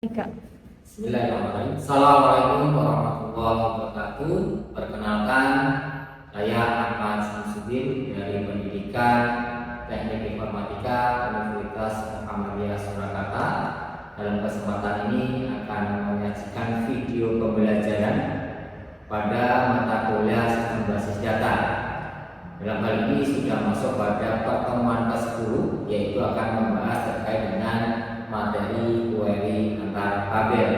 Kak. Bismillahirrahmanirrahim. Assalamualaikum warahmatullahi wabarakatuh. Perkenalkan, saya Ahmad Samsudin dari Pendidikan Teknik Informatika Universitas Muhammadiyah Surakarta. Dalam kesempatan ini akan menyajikan video pembelajaran pada mata kuliah Sistem Basis Data. Dalam hal ini sudah masuk pada pertemuan ke-10, yaitu akan membahas terkait dengan materi query antar tabel,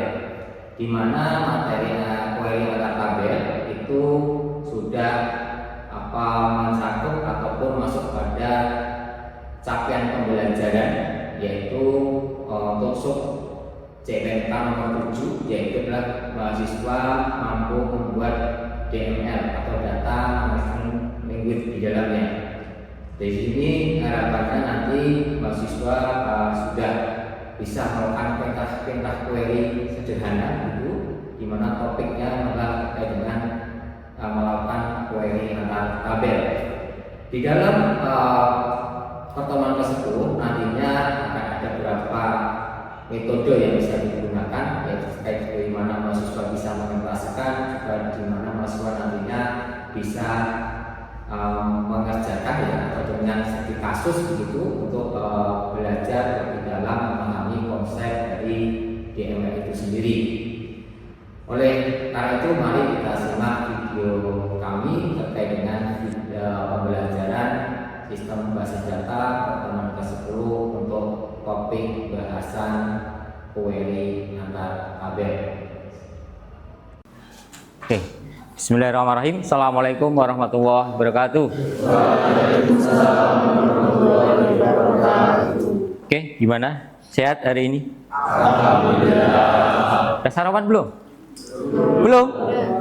di mana materi query antar tabel itu sudah mencakup ataupun masuk pada capaian pembelajaran, yaitu untuk sub CPNK nomor 7, yaitu adalah mahasiswa mampu membuat DML atau data management language di dalamnya. Di sini harapannya nanti mahasiswa sudah bisa melakukan perintah query sederhana itu, di mana topiknya adalah terkait dengan melakukan query antar tabel. Di dalam pertemuan ke-10 nantinya akan ada beberapa metode yang bisa digunakan, yaitu terkait dari mana mahasiswa bisa mengintegrasikan, juga di mana mahasiswa nantinya bisa mengerjakan atau dengan studi kasus begitu untuk belajar lebih dalam memahami konsep dari DML itu sendiri. Oleh karena itu, mari kita simak video kami terkait dengan pembelajaran sistem basis data pertemuan ke-10 untuk topik bahasan query antar tabel. Oke. Bismillahirrahmanirrahim. Assalamualaikum warahmatullahi wabarakatuh. Waalaikumsalam warahmatullahi wabarakatuh. Oke, gimana? Sehat hari ini? Alhamdulillah. Udah sarapan belum? Belum?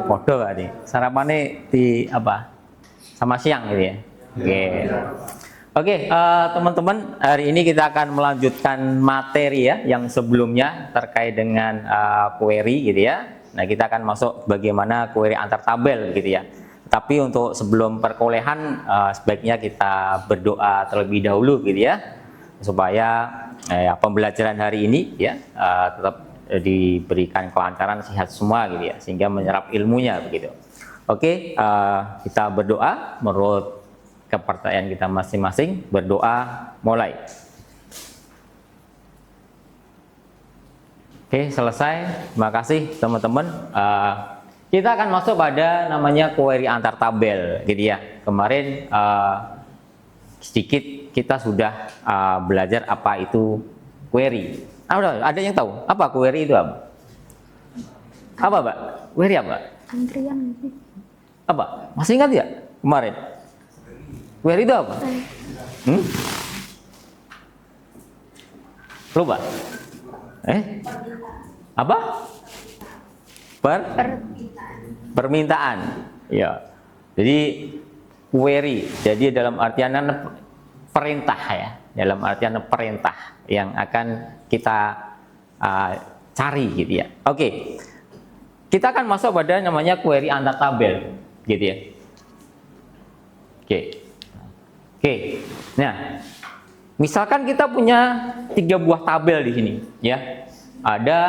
Podo gak nih? Sarapannya di apa? Sama siang gitu ya? Oke, teman-teman, hari ini kita akan melanjutkan materi ya yang sebelumnya terkait dengan query gitu ya. Nah, kita akan masuk bagaimana query antar tabel gitu ya. Tapi untuk sebelum perkuliahan sebaiknya kita berdoa terlebih dahulu gitu ya, supaya pembelajaran hari ini ya tetap diberikan kelancaran, sehat semua gitu ya, sehingga menyerap ilmunya begitu. Oke, kita berdoa menurut kepercayaan kita masing-masing. Berdoa, mulai. Oke, selesai. Terima kasih teman-teman. Kita akan masuk pada namanya query antar tabel gitu ya. Kemarin sedikit kita sudah belajar apa itu query. Ada yang tahu apa query itu apa? Apa, Mbak? Query apa? Antrian. Apa? Masih ingat ya kemarin? Query itu apa? Lupa? Apa? Permintaan. Ya. Jadi query. Jadi dalam artian perintah ya. Dalam artian perintah yang akan kita cari gitu ya. Oke. Kita akan masuk pada namanya query antar tabel gitu ya. Oke. Nah, misalkan kita punya 3 buah tabel di sini ya. Ada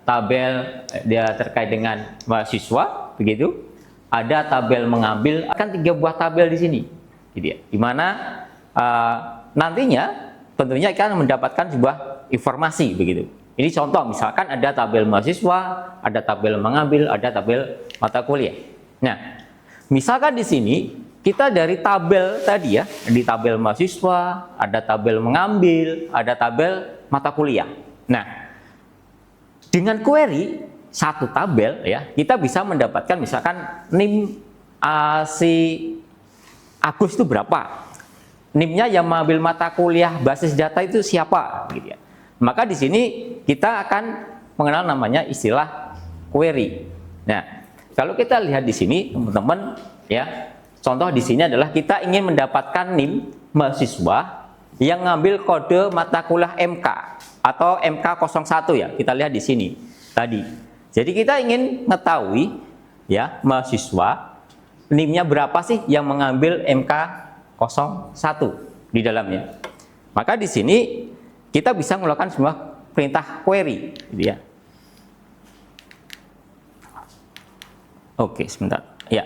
tabel dia terkait dengan mahasiswa begitu. Ada tabel mengambil, akan 3 buah tabel di sini. Gitu ya. Di mana nantinya tentunya akan mendapatkan sebuah informasi begitu. Ini contoh, misalkan ada tabel mahasiswa, ada tabel mengambil, ada tabel mata kuliah. Nah, misalkan di sini kita dari tabel tadi ya, di tabel mahasiswa, ada tabel mengambil, ada tabel mata kuliah. Nah, dengan query satu tabel ya, kita bisa mendapatkan misalkan NIM si Agus itu berapa? NIM-nya yang mengambil mata kuliah basis data itu siapa gitu ya. Maka di sini kita akan mengenal namanya istilah query. Nah, kalau kita lihat di sini teman-teman ya, contoh di sini adalah kita ingin mendapatkan NIM mahasiswa yang ngambil kode mata kuliah MK atau MK01 ya. Kita lihat di sini tadi. Jadi kita ingin mengetahui ya, mahasiswa NIM-nya berapa sih yang mengambil MK01 di dalamnya. Maka di sini kita bisa melakukan sebuah perintah query gitu ya. Oke, sebentar. Ya.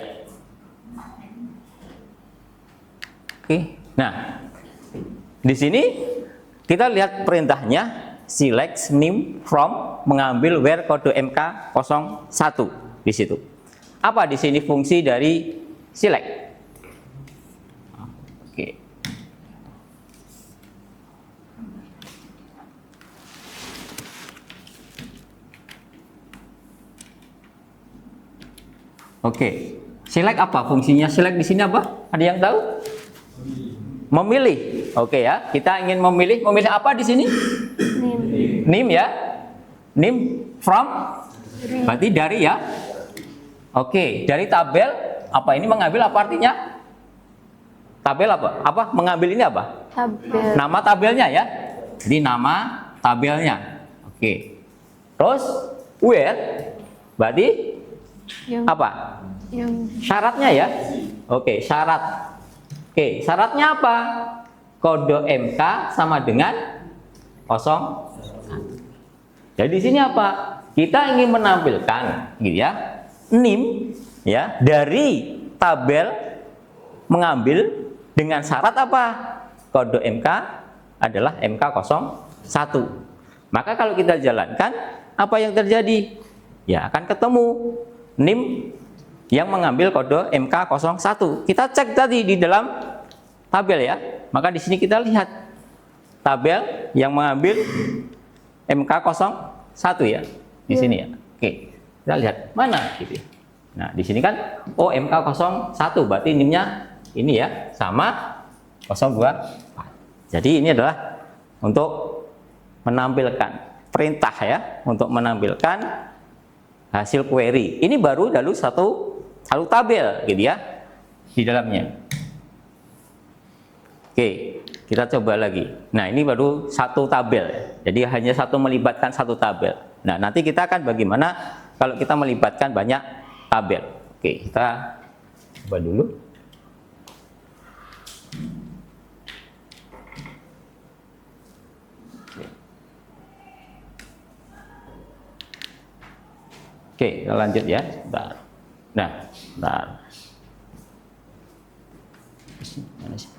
Oke. Nah, di sini kita lihat perintahnya select NIM from, mengambil where kode MK01 di situ. Apa di sini fungsi dari select? Oke. Oke. Select apa fungsinya? Select di sini apa? Ada yang tahu? Memilih. Oke ya. Kita ingin memilih apa di sini? NIM ya. NIM from berarti dari ya. Oke, dari tabel apa ini mengambil apa artinya? Tabel apa? Apa mengambil ini apa? Tabel. Nama tabelnya ya. Jadi nama tabelnya. Oke. Terus where berarti Yang, apa? Yang Syaratnya ya. Oke, syarat. Oke, syaratnya apa? Kode MK sama dengan 0. Jadi di sini apa? Kita ingin menampilkan gitu ya. NIM ya dari tabel mengambil dengan syarat apa? Kode MK adalah MK01. Maka kalau kita jalankan, apa yang terjadi? Ya akan ketemu NIM yang mengambil kode MK01. Kita cek tadi di dalam tabel ya. Maka di sini kita lihat tabel yang mengambil MK01 ya. Di sini ya. Oke. Kita lihat mana gitu. Nah, di sini kan MK01 berarti NIM-nya ini ya sama 02. Jadi ini adalah untuk menampilkan perintah ya, untuk menampilkan hasil query. Ini baru lalu satu tabel gitu ya di dalamnya. Oke, kita coba lagi. Nah, ini baru satu tabel. Jadi hanya melibatkan satu tabel. Nah, nanti kita akan bagaimana kalau kita melibatkan banyak tabel. Oke, kita coba dulu. Oke, kita lanjut ya. Bentar. Nah, bentar. Mana sih?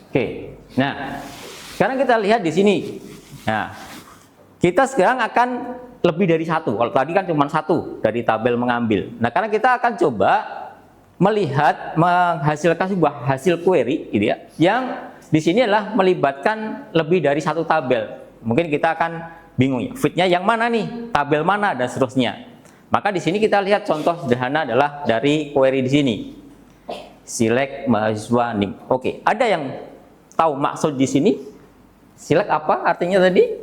Oke, nah sekarang kita lihat di sini. Nah, kita sekarang akan lebih dari satu. Kalau tadi kan cuma satu dari tabel mengambil. Nah, karena kita akan coba melihat menghasilkan sebuah hasil query, gitu ya, yang di sini adalah melibatkan lebih dari satu tabel. Mungkin kita akan bingung ya, fitnya yang mana nih, tabel mana dan seterusnya. Maka di sini kita lihat contoh sederhana adalah dari query di sini. Select mahasiswa NIM. Oke, ada yang tahu maksud di sini? Select apa artinya tadi?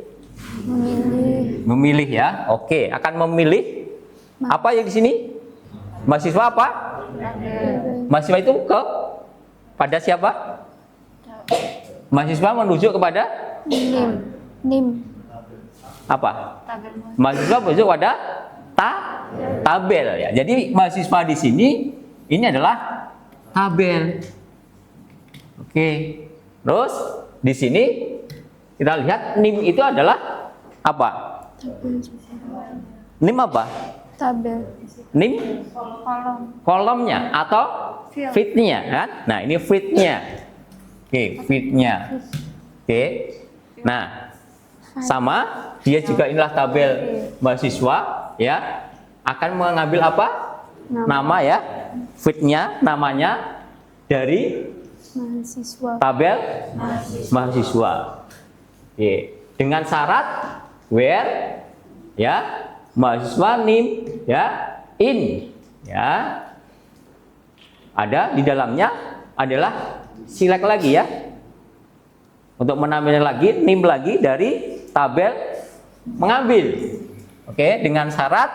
memilih. Memilih ya. Oke, akan memilih apa yang di sini? Mahasiswa apa? Mahasiswa itu pada siapa? Mahasiswa menuju kepada NIM. apa? Tabel. Mahasiswa menuju pada tabel ya. Jadi mahasiswa di sini ini adalah tabel. Oke. Terus di sini kita lihat NIM itu adalah apa? NIM apa? Tabel. NIM Kolom. kolomnya atau fitnya kan? Nah, ini fitnya. Oke, fitnya. Oke. Nah, sama dia juga inilah tabel mahasiswa ya. Akan mengambil apa? Nama ya. Fitnya namanya dari Mahasiswa. tabel mahasiswa. Oke. Dengan syarat where ya mahasiswa NIM ya in ya ada di dalamnya adalah select lagi ya untuk menampilkan lagi NIM lagi dari tabel mengambil. Oke, dengan syarat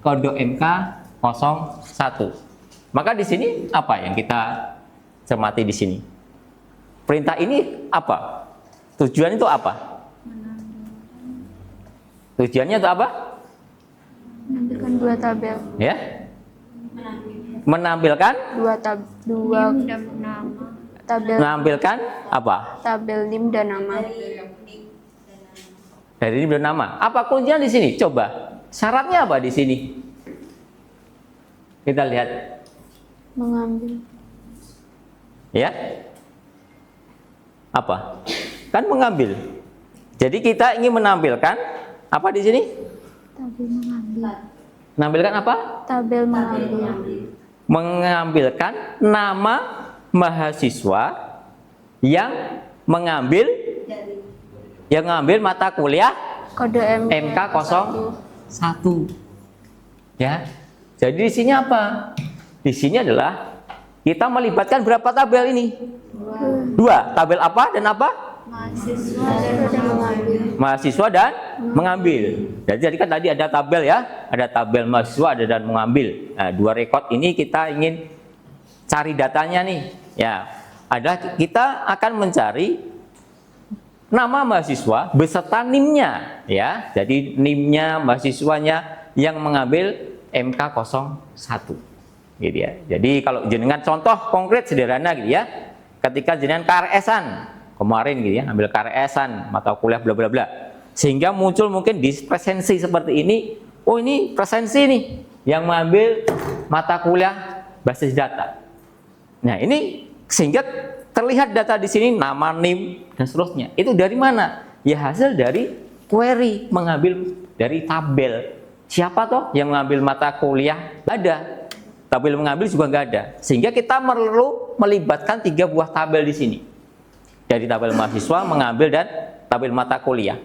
kode MK01. Maka di sini apa yang kita cermati di sini? Perintah ini apa? Tujuan itu apa? Tujuannya itu apa? Menampilkan dua tabel. Ya. Menampilkan Dua tabel. menampilkan apa? Tabel NIM dan nama. Dari ini belum nama. Apa kuncinya di sini? Coba. Syaratnya apa di sini? Kita lihat. Mengambil. Ya. Apa? Kan mengambil. Jadi kita ingin menampilkan apa di sini? Tabel mengambil. Menampilkan apa? Tabel mengambil. Mengambilkan nama mahasiswa yang mengambil mata kuliah Kode MK 01. Ya. Jadi di sini apa? Di sini adalah kita melibatkan berapa tabel ini? Dua. Tabel apa dan apa? Mahasiswa dan mengambil. Jadi kan tadi ada tabel ya, ada tabel mahasiswa ada dan mengambil. Nah, dua rekod ini kita ingin cari datanya nih. Ya, adalah kita akan mencari nama mahasiswa beserta NIM-nya ya. Jadi NIM-nya mahasiswanya yang mengambil MK 01 gitu ya. Jadi kalau jenengan contoh konkret sederhana gitu ya. Ketika jenengan KRS-an kemarin gitu ya, ambil KRS-an mata kuliah bla bla bla. Sehingga muncul mungkin di presensi seperti ini, oh ini presensi nih yang mengambil mata kuliah basis data. Nah, ini sehingga terlihat data di sini nama, NIM dan seterusnya. Itu dari mana? Ya hasil dari query, mengambil dari tabel. Siapa toh yang mengambil mata kuliah? Nggak ada. Tabel mengambil juga nggak ada. Sehingga kita perlu melibatkan 3 buah tabel di sini. Dari tabel mahasiswa, mengambil dan tabel mata kuliah.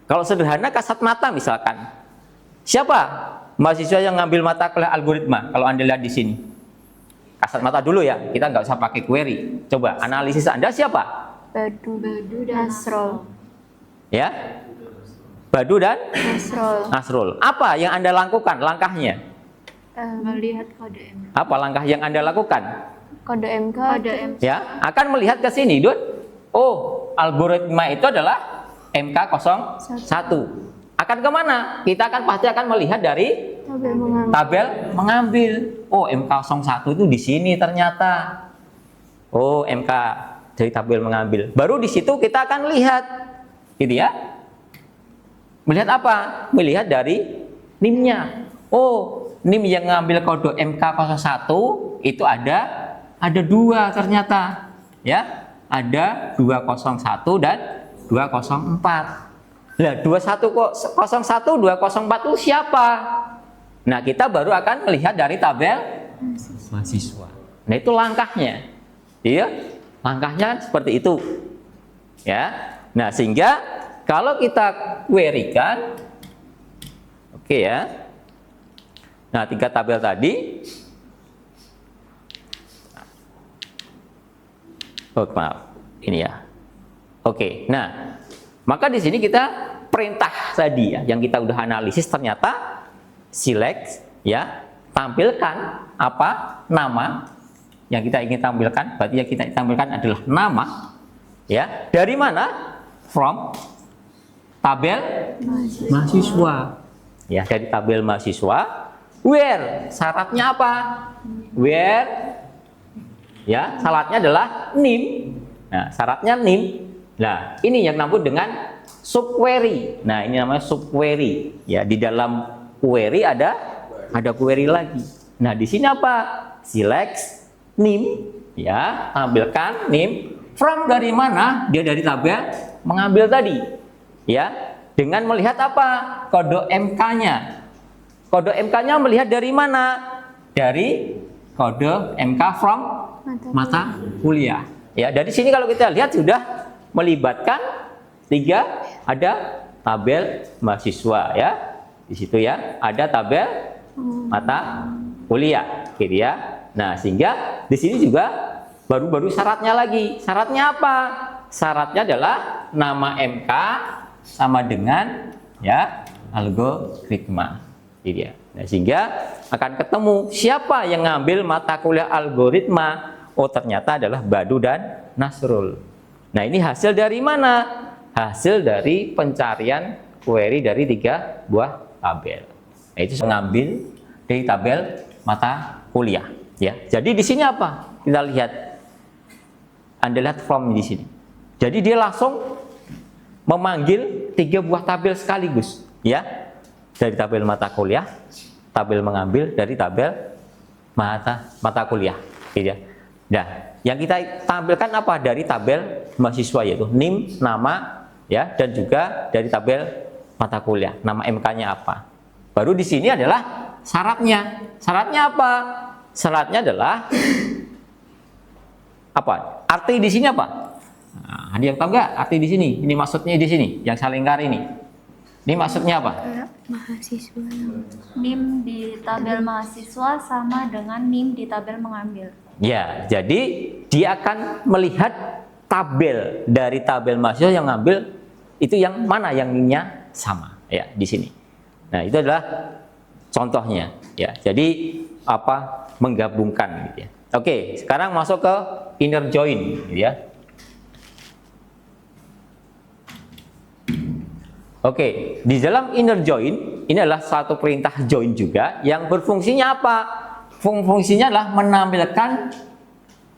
Kalau sederhana kasat mata misalkan. Siapa mahasiswa yang mengambil mata kuliah algoritma? Kalau Anda lihat di sini. Kasat mata dulu ya, kita nggak usah pakai query. Coba analisis Anda siapa? Badu dan Nasrul. Ya, Badu dan Nasrul. Apa yang Anda lakukan? Langkahnya? Melihat kode MK. Apa langkah yang Anda lakukan? Kode MK. Ya, akan melihat ke sini, Dut. Oh, algoritma itu adalah MK 01. Akan kemana? Kita akan pasti akan melihat dari tabel mengambil. Oh, MK 01 itu di sini ternyata. Oh, MK dari tabel mengambil. Baru di situ kita akan lihat. Gitu ya. Melihat apa? Melihat dari NIM-nya. Oh, NIM yang ngambil kode MK 01 itu ada 2 ternyata. Ya. Ada 201 dan 204. Nah, 2101, 204 itu siapa? Nah, kita baru akan melihat dari tabel mahasiswa. Nah, itu langkahnya. Iya, langkahnya seperti itu. Ya. Nah, sehingga kalau kita query-kan oke ya. Nah, 3 tabel tadi. Oh, maaf. Ini ya. Oke. Nah, maka di sini kita perintah tadi ya, yang kita udah analisis ternyata select ya, tampilkan apa nama yang kita ingin tampilkan. Berarti yang kita tampilkan adalah nama ya. Dari mana? From tabel mahasiswa. Ya, dari tabel mahasiswa. Where? Syaratnya apa? Where? Ya, syaratnya adalah NIM. Nah, syaratnya NIM. Nah, ini yang disebut dengan subquery. Nah, ini namanya subquery. Ya, di dalam query ada query lagi. Nah, di sini apa? Select NIM. Ya, tampilkan NIM. From dari mana? Dia dari tabel mengambil tadi. Ya, dengan melihat apa? Kode MK-nya. Kode MK-nya melihat dari mana? Dari kode MK from mata kuliah. Ya, dari sini kalau kita lihat sudah melibatkan 3, ada tabel mahasiswa ya. Di situ ya, ada tabel mata kuliah gitu ya. Nah, sehingga di sini juga baru syaratnya lagi. Syaratnya apa? Syaratnya adalah nama MK sama dengan ya algoritma. Gitu ya. Nah, sehingga akan ketemu siapa yang ngambil mata kuliah algoritma. Oh, ternyata adalah Badu dan Nasrul. Nah, ini hasil dari mana? Hasil dari pencarian query dari 3 buah tabel. Nah, itu mengambil dari tabel mata kuliah. Ya, jadi di sini apa? Kita lihat. Anda lihat from di sini. Jadi dia langsung memanggil 3 buah tabel sekaligus, ya. Dari tabel mata kuliah, tabel mengambil dari tabel mata kuliah, gitu ya. Nah, yang kita tampilkan apa dari tabel mahasiswa, yaitu NIM, nama, ya, dan juga dari tabel mata kuliah, nama MK-nya apa. Baru di sini adalah syaratnya. Syaratnya apa? Syaratnya adalah apa? Arti di sini apa? Nah, ada yang tahu nggak arti di sini? Ini maksudnya di sini, yang saling lingkar ini. Ini maksudnya apa? Mahasiswa. NIM di tabel mahasiswa sama dengan NIM di tabel mengambil. Ya, jadi dia akan melihat tabel dari tabel mahasiswa yang ngambil itu yang mana yang NIM-nya sama, ya, di sini. Nah, itu adalah contohnya, ya. Jadi apa? Menggabungkan, gitu ya. Oke, sekarang masuk ke inner join, gitu ya. Oke, di dalam inner join ini adalah satu perintah join juga yang berfungsinya apa? Fungsinya adalah menampilkan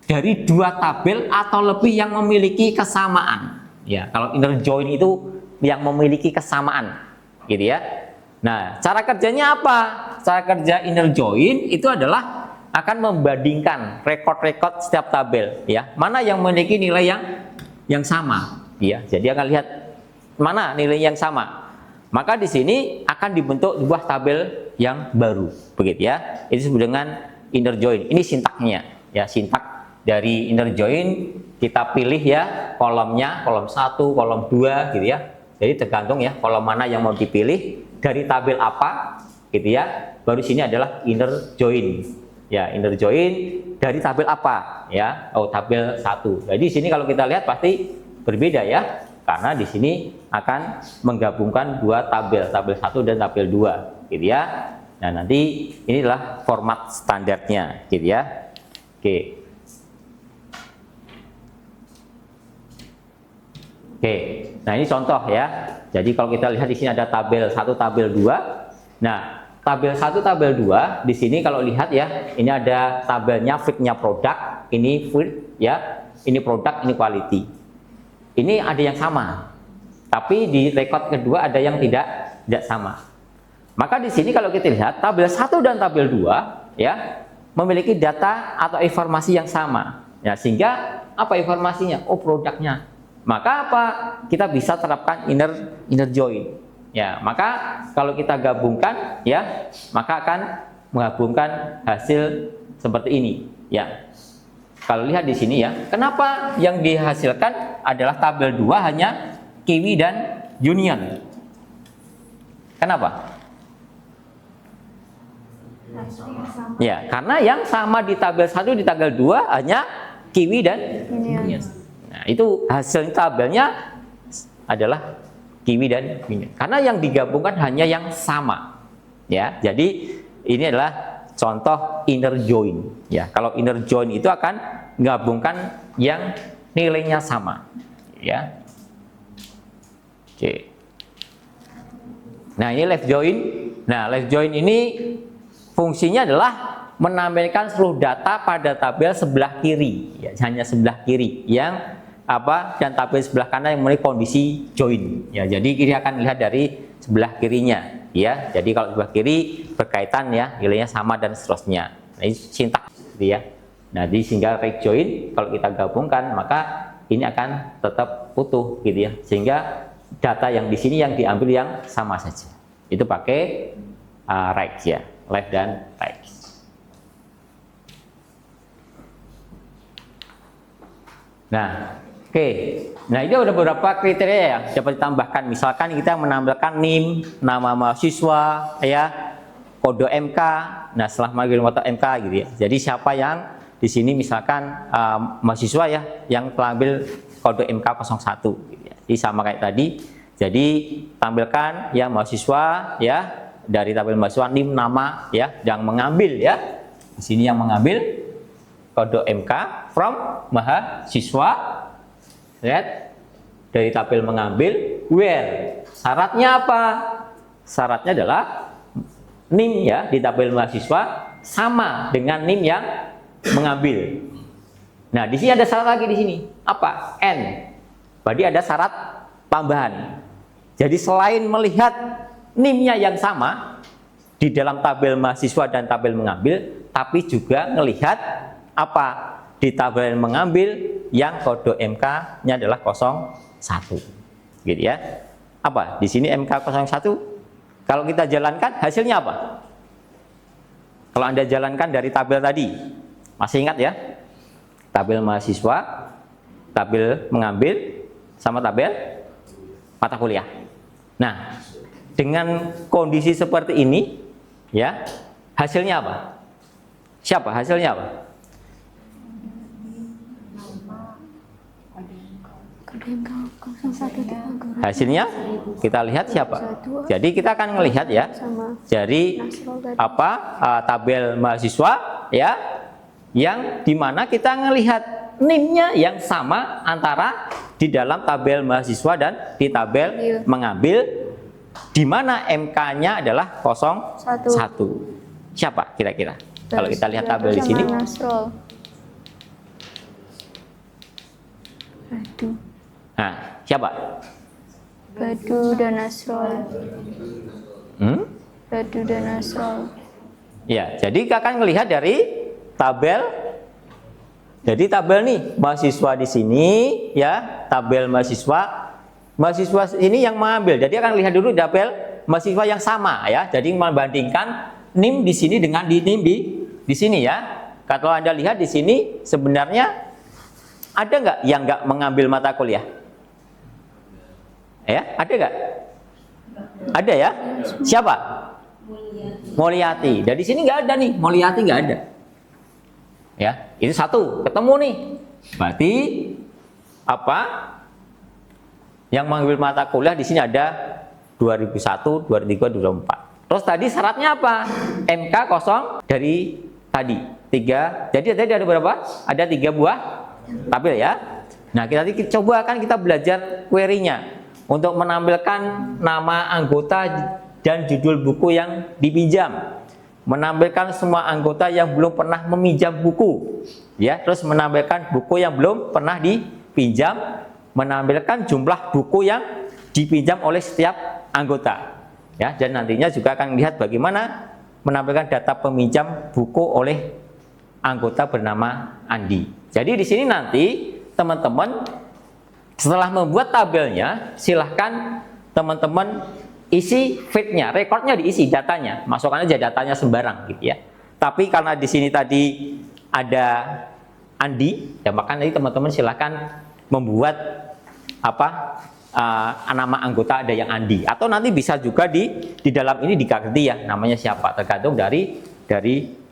dari 2 tabel atau lebih yang memiliki kesamaan. Ya, kalau inner join itu yang memiliki kesamaan, gitu ya. Nah, cara kerjanya apa? Cara kerja inner join itu adalah akan membandingkan rekod-rekod setiap tabel, ya. Mana yang memiliki nilai yang sama, ya. Jadi akan lihat mana nilai yang sama. Maka di sini akan dibentuk sebuah tabel yang baru, begitu ya. Itu disebut dengan inner join. Ini sintaknya, ya, sintak dari inner join. Kita pilih ya kolomnya, kolom 1, kolom 2, gitu ya. Jadi tergantung ya kolom mana yang mau dipilih dari tabel apa, gitu ya. Baru sini adalah inner join. Ya, inner join dari tabel apa, ya? Oh, tabel 1. Jadi sini kalau kita lihat pasti berbeda ya. Karena di sini akan menggabungkan 2 tabel, tabel 1 dan tabel 2, gitu ya. Nah, nanti inilah format standarnya, gitu ya. Oke. Oke. Nah, ini contoh ya. Jadi kalau kita lihat di sini ada tabel 1, tabel 2. Nah, tabel 1, tabel 2 di sini kalau lihat ya, ini ada tabelnya fit-nya produk, ini fit ya, ini produk, ini quality. Ini ada yang sama, tapi di record kedua ada yang tidak sama. Maka di sini kalau kita lihat tabel 1 dan tabel 2 ya memiliki data atau informasi yang sama. Ya, sehingga apa informasinya? Oh, produknya. Maka apa? Kita bisa terapkan inner join. Ya, maka kalau kita gabungkan ya, maka akan menggabungkan hasil seperti ini, ya. Kalau lihat di sini ya, kenapa yang dihasilkan adalah tabel 2 hanya Kiwi dan Union? Kenapa? Ya, karena yang sama di tabel 1 di tabel 2 hanya Kiwi dan Union. Nah, itu hasil tabelnya adalah Kiwi dan Union. Karena yang digabungkan hanya yang sama. Ya, jadi ini adalah contoh inner join, ya. Kalau inner join itu akan gabungkan yang nilainya sama, ya. Oke. Nah, ini left join. Nah, left join ini fungsinya adalah menampilkan seluruh data pada tabel sebelah kiri, ya, hanya sebelah kiri yang apa dan tabel sebelah kanan yang memiliki kondisi join, ya. Jadi kita akan lihat dari sebelah kirinya, ya. Jadi kalau sebelah kiri berkaitan ya, nilainya sama dan seterusnya. Nah, ini sintak, gitu ya. Nah, sehingga right join kalau kita gabungkan maka ini akan tetap utuh, gitu ya. Sehingga data yang di sini yang diambil yang sama saja. Itu pakai right ya, left dan right. Nah, oke. Nah, ini ada beberapa kriteria ya dapat ditambahkan. Misalkan kita menambahkan NIM, nama mahasiswa, ya, kode MK. Nah, setelah manggil kode MK, gitu ya. Jadi siapa yang di sini misalkan mahasiswa ya yang telah ambil kode MK 01, gitu ya. Jadi sama kayak tadi. Jadi tampilkan ya mahasiswa ya dari tabel mahasiswa, NIM, nama ya yang mengambil ya. Di sini yang mengambil kode MK from mahasiswa. Lihat dari tabel mengambil where. Syaratnya apa? Syaratnya adalah NIM ya di tabel mahasiswa sama dengan NIM yang mengambil. Nah, di sini ada syarat lagi di sini. Apa? N. Berarti ada syarat tambahan. Jadi selain melihat NIM-nya yang sama di dalam tabel mahasiswa dan tabel mengambil, tapi juga melihat apa di tabel mengambil yang kode MK-nya adalah 01. Gitu ya. Apa? Di sini MK01. Kalau kita jalankan hasilnya apa? Kalau Anda jalankan dari tabel tadi, masih ingat ya? Tabel mahasiswa, tabel mengambil, sama tabel mata kuliah. Nah, dengan kondisi seperti ini, ya, hasilnya apa? Siapa? Hasilnya apa? Kode MK 01 guru. Hasilnya kita lihat siapa? Jadi kita akan melihat ya. Sama Jadi Nasrul tadi. apa tabel mahasiswa ya, yang dimana kita melihat NIM-nya yang sama antara di dalam tabel mahasiswa dan di tabel mengambil, di mana MK-nya adalah 01. Siapa kira-kira? Kalau kita lihat tabel di sini, Nasrul. Aduh. nah siapa? Badu dan Nasrul. Badu dan Nasrul. Ya, jadi kita akan melihat dari tabel. Jadi tabel nih mahasiswa di sini ya, tabel mahasiswa ini yang mengambil. Jadi akan lihat dulu tabel mahasiswa yang sama ya. Jadi membandingkan NIM di sini dengan di NIM di sini ya. Kalau Anda lihat di sini sebenarnya ada nggak yang nggak mengambil mata kuliah? Ya, ada nggak? Ada ya. Siapa? Mulyati. Dari sini nggak ada nih, Mulyati nggak ada. Ya, itu satu, ketemu nih. Berarti apa? Yang mengambil mata kuliah di sini ada 2001, 2003, 2004. Terus tadi syaratnya apa? MK kosong dari tadi 3. Jadi tadi ada berapa? Ada 3 buah tabel ya. Nah, kita coba kan kita belajar query-nya untuk menampilkan nama anggota dan judul buku yang dipinjam. Menampilkan semua anggota yang belum pernah meminjam buku, ya, terus menampilkan buku yang belum pernah dipinjam, menampilkan jumlah buku yang dipinjam oleh setiap anggota, ya, dan nantinya juga akan lihat bagaimana menampilkan data peminjam buku oleh anggota bernama Andi. Jadi di sini nanti teman-teman setelah membuat tabelnya, silahkan teman-teman isi feed-nya, rekodnya diisi datanya, masukkan aja datanya sembarang gitu ya. Tapi karena di sini tadi ada Andi, ya maka nanti teman-teman silahkan membuat apa nama anggota ada yang Andi, atau nanti bisa juga di dalam ini diganti ya namanya siapa, tergantung dari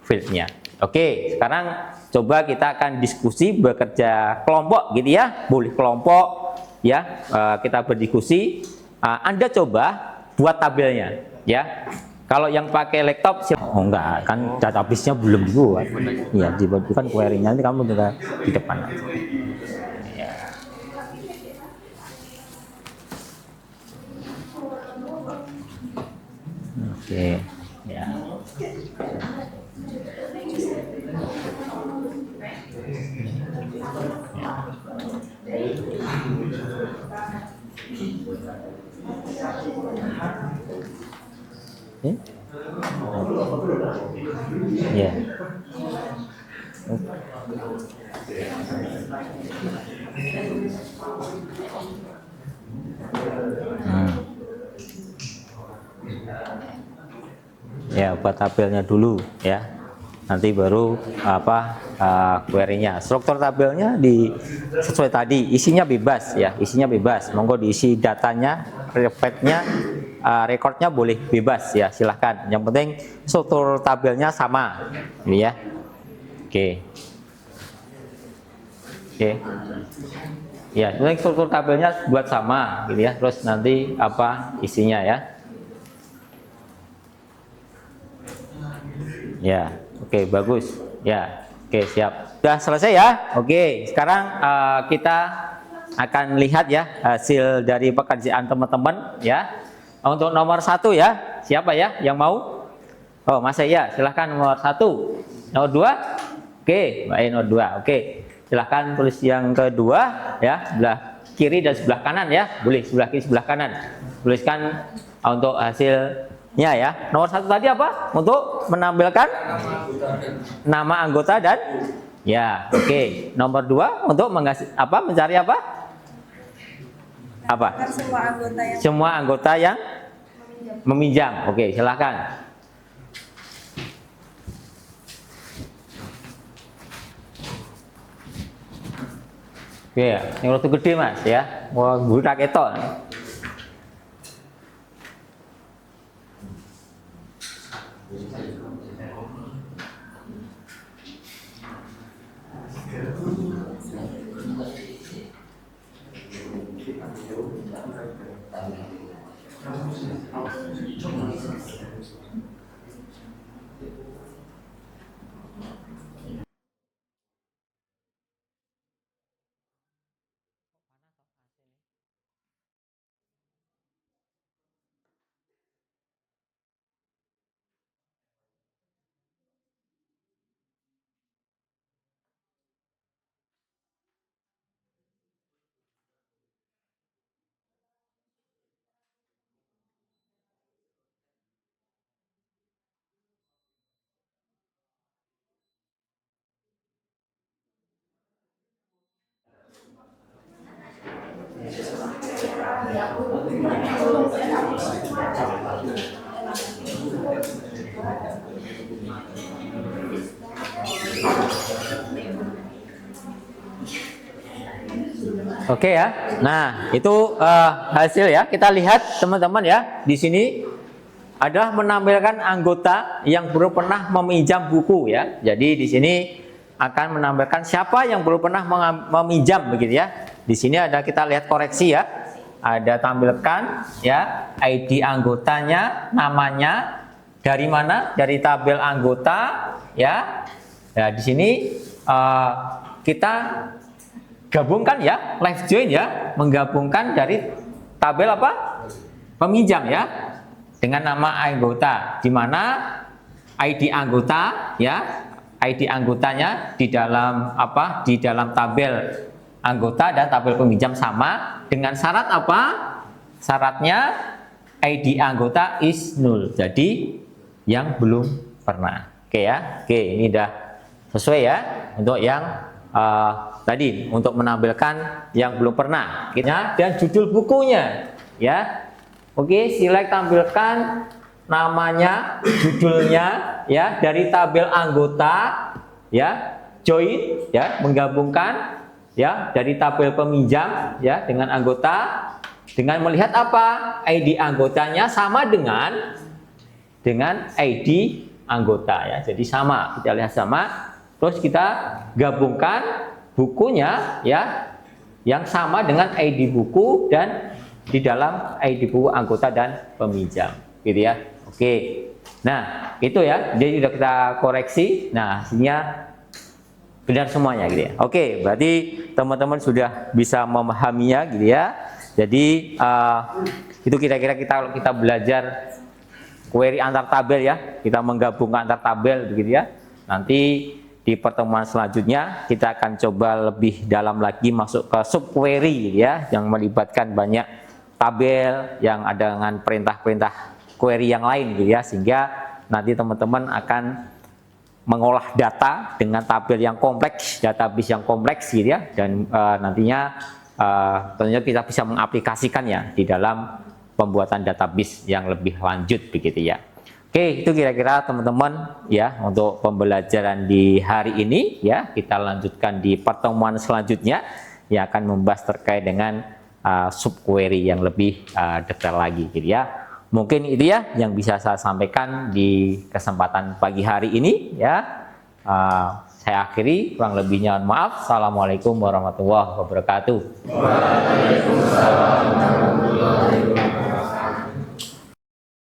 field-nya. Oke, sekarang coba kita akan diskusi bekerja kelompok gitu ya, boleh kelompok ya, kita berdiskusi. Anda coba buat tabelnya ya. Kalau yang pakai laptop enggak, kan database-nya belum dibuat. Ya, dibuatkan query-nya, nanti kamu juga di depan aja. Ya. Oke, ya. Ya. Ya, buat tabelnya dulu ya. Nanti baru apa query-nya. Struktur tabelnya sesuai tadi, isinya bebas ya, isinya bebas. Monggo diisi datanya, repeatnya, rekodnya boleh bebas ya, silahkan. Yang penting struktur tabelnya sama, ini ya. Oke. Ya, penting struktur tabelnya buat sama, gitu ya. Terus nanti apa isinya ya. Ya, oke, bagus. Ya, oke, siap. Sudah selesai ya. Oke, sekarang kita akan lihat ya hasil dari pekerjaan teman-teman ya. Untuk nomor 1 ya, siapa ya yang mau? Oh, Mas ya, silahkan nomor 1. Nomor 2? Oke, nomor 2. Oke, silahkan tulis yang kedua ya, sebelah kiri dan sebelah kanan ya. Boleh sebelah kiri, sebelah kanan. tuliskan untuk hasilnya ya. Nomor 1 tadi apa? Untuk menampilkan nama anggota dan ya, oke. Nomor 2 untuk mencari apa? Apa? Semua anggota yang meminjam. Oke, silahkan. Oke, yang waktu gede mas ya. Wah, budak ketok. Oke ya. Nah, itu hasil ya. Kita lihat teman-teman ya. Di sini adalah menampilkan anggota yang belum pernah meminjam buku ya. Jadi di sini akan menampilkan siapa yang belum pernah meminjam begitu ya. Di sini ada kita lihat koreksi ya. Ada tampilkan ya ID anggotanya, namanya dari mana? Dari tabel anggota ya. Ya di sini kita gabungkan ya, live join ya, menggabungkan dari tabel apa? Peminjam ya, dengan nama anggota, di mana ID anggota ya, ID anggotanya di dalam apa? Di dalam tabel anggota dan tabel peminjam sama, dengan syarat apa? Syaratnya ID anggota is null, jadi yang belum pernah. Oke ya, oke ini udah sesuai ya untuk yang tadi untuk menampilkan yang belum pernah dan judul bukunya ya. Oke, select tampilkan namanya, judulnya ya dari tabel anggota ya, join ya, menggabungkan ya dari tabel peminjam ya dengan anggota, dengan melihat apa? ID anggotanya sama dengan ID anggota ya. Jadi sama, kita lihat sama. Terus kita gabungkan bukunya ya yang sama dengan ID buku dan di dalam ID buku anggota dan peminjam gitu ya. Oke. Nah, itu ya. Jadi sudah kita koreksi. Nah, hasilnya benar semuanya gitu ya. Oke, berarti teman-teman sudah bisa memahaminya gitu ya. Jadi itu kira-kira kalau kita belajar query antar tabel ya, kita menggabungkan antar tabel begitu ya. Nanti di pertemuan selanjutnya kita akan coba lebih dalam lagi masuk ke subquery ya, yang melibatkan banyak tabel yang ada dengan perintah-perintah query yang lain gitu ya, sehingga nanti teman-teman akan mengolah data dengan tabel yang kompleks, database yang kompleks gitu ya, dan nantinya tentunya kita bisa mengaplikasikannya di dalam pembuatan database yang lebih lanjut begitu ya. Oke, itu kira-kira teman-teman ya untuk pembelajaran di hari ini ya. Kita lanjutkan di pertemuan selanjutnya yang akan membahas terkait dengan subquery yang lebih detail lagi gitu ya. Mungkin itu ya yang bisa saya sampaikan di kesempatan pagi hari ini ya. Saya akhiri, kurang lebihnya maaf. Assalamualaikum warahmatullahi wabarakatuh. Waalaikumsalam warahmatullahi wabarakatuh.